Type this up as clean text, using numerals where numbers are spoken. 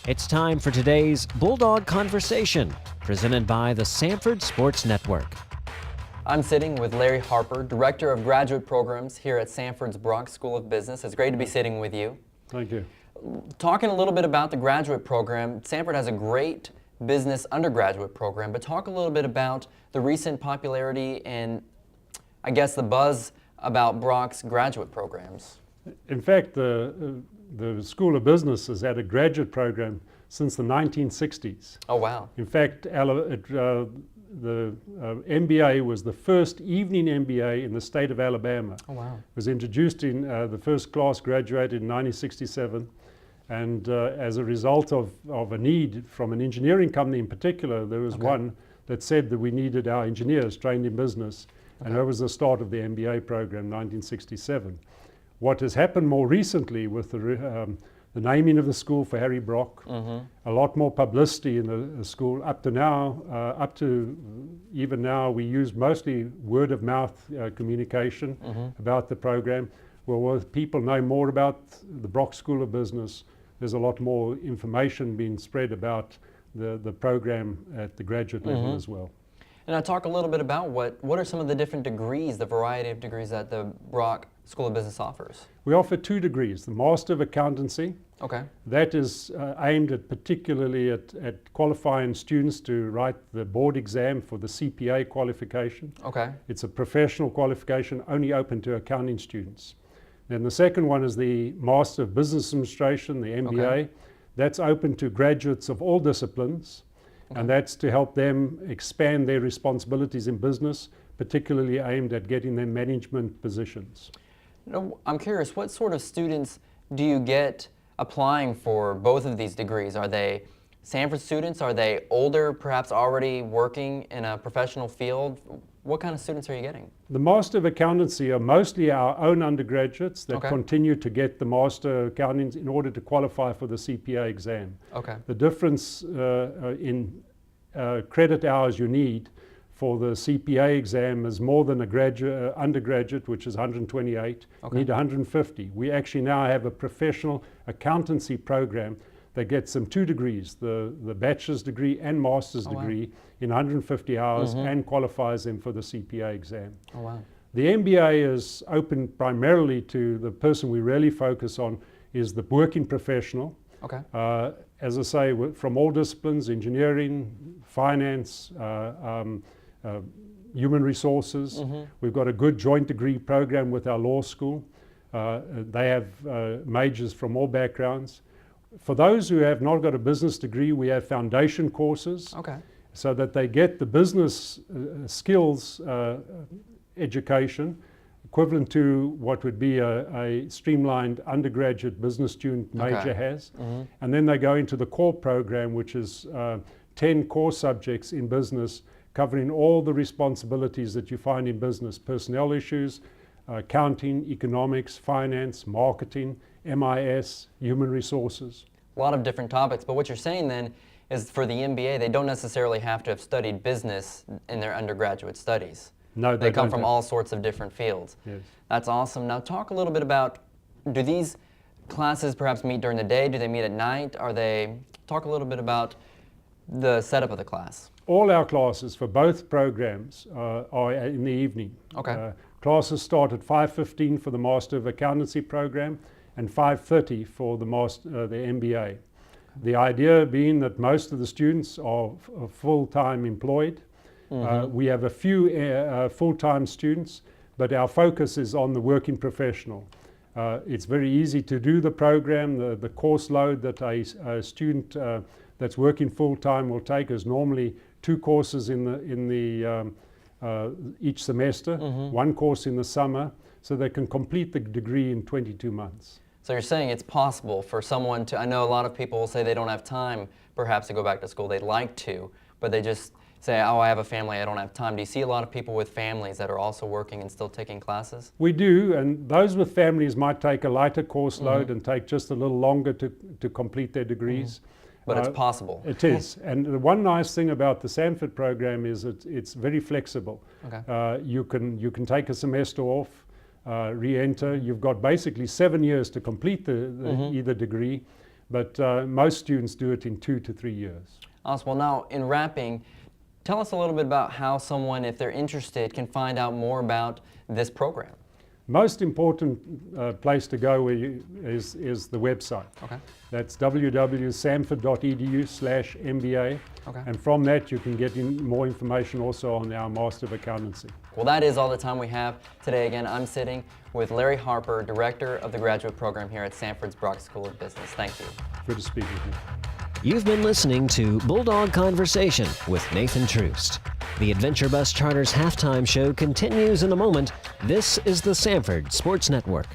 It's time for today's Bulldog Conversation, presented by the Samford Sports Network. I'm sitting with Larry Harper, Director of Graduate Programs here at Samford's Brock School of Business. It's great to be sitting with you. Thank you. Talking a little bit about the graduate program, Samford has a great business undergraduate program, but talk a little bit about the recent popularity and, I guess, the buzz about Brock's graduate programs. In fact, the School of Business has had a graduate program since the 1960s. Oh, wow. In fact, the MBA was the first evening MBA in the state of Alabama. Oh, wow. It was introduced in the first class graduated in 1967. And as a result of a need from an engineering company in particular, there was one that said that we needed our engineers trained in business. And that was the start of the MBA program, 1967. What has happened more recently with the naming of the school for Harry Brock, a lot more publicity in the school. Up to even now, we use mostly word of mouth communication about the program. Well, people know more about the Brock School of Business. There's a lot more information being spread about the program at the graduate level as well. And I'll talk a little bit about what are some of the different degrees, the variety of degrees that the Brock School of Business offers. We offer two degrees, the Master of Accountancy. Okay. That is aimed at particularly at qualifying students to write the board exam for the CPA qualification. Okay. It's a professional qualification only open to accounting students. Then the second one is the Master of Business Administration, the MBA. Okay. That's open to graduates of all disciplines. And that's to help them expand their responsibilities in business, particularly aimed at getting them management positions. I'm curious, what sort of students do you get applying for both of these degrees? Are they Samford students? Are they older, perhaps already working in a professional field? What kind of students are you getting? The Master of Accountancy are mostly our own undergraduates that continue to get the Master of Accounting in order to qualify for the CPA exam. Okay. The difference in credit hours you need for the CPA exam is more than a undergraduate, which is 128. You need 150. We actually now have a professional accountancy program that gets them two degrees, the bachelor's degree and master's degree in 150 hours and qualifies them for the CPA exam. Oh, wow. The MBA is open primarily to the person we really focus on is the working professional. Okay. As I say, from all disciplines, engineering, finance, human resources. We've got a good joint degree program with our law school. They have majors from all backgrounds. For those who have not got a business degree, we have foundation courses so that they get the business skills education equivalent to what would be a streamlined undergraduate business student major has. And then they go into the core program, which is 10 core subjects in business, covering all the responsibilities that you find in business: personnel issues, accounting, economics, finance, marketing, MIS, human resources. A lot of different topics, but what you're saying then is for the MBA, they don't necessarily have to have studied business in their undergraduate studies. No, they come from all sorts of different fields. Yes. That's awesome. Now talk a little bit about, do these classes perhaps meet during the day? Do they meet at night? Talk a little bit about the setup of the class. All our classes for both programs are in the evening. Okay. Classes start at 5:15 for the Master of Accountancy program and 5:30 for the MBA. The idea being that most of the students are full-time employed. We have a few full-time students, but our focus is on the working professional. It's very easy to do the program. The course load that a student that's working full-time will take is normally 2 courses each semester, 1 course in the summer, so they can complete the degree in 22 months. So you're saying it's possible for someone to, I know a lot of people will say they don't have time perhaps to go back to school, they'd like to, but they just say, oh, I have a family, I don't have time. Do you see a lot of people with families that are also working and still taking classes? We do, and those with families might take a lighter course load and take just a little longer to complete their degrees. But it's possible. It is. And the one nice thing about the Samford program is it's very flexible. Okay. You can take a semester off, re-enter. You've got basically 7 years to complete either degree. but most students do it in 2 to 3 years. Awesome. Well, now in wrapping, tell us a little bit about how someone, if they're interested, can find out more about this program. Most important place to go is the website. Okay. That's www.samford.edu/MBA. Okay. And from that you can get more information also on our Master of Accountancy. Well, that is all the time we have today. Again, I'm sitting with Larry Harper, Director of the Graduate Program here at Samford's Brock School of Business. Thank you. Good to speak with you. You've been listening to Bulldog Conversation with Nathan Troost. The Adventure Bus Charter's halftime show continues in a moment. This is the Samford Sports Network.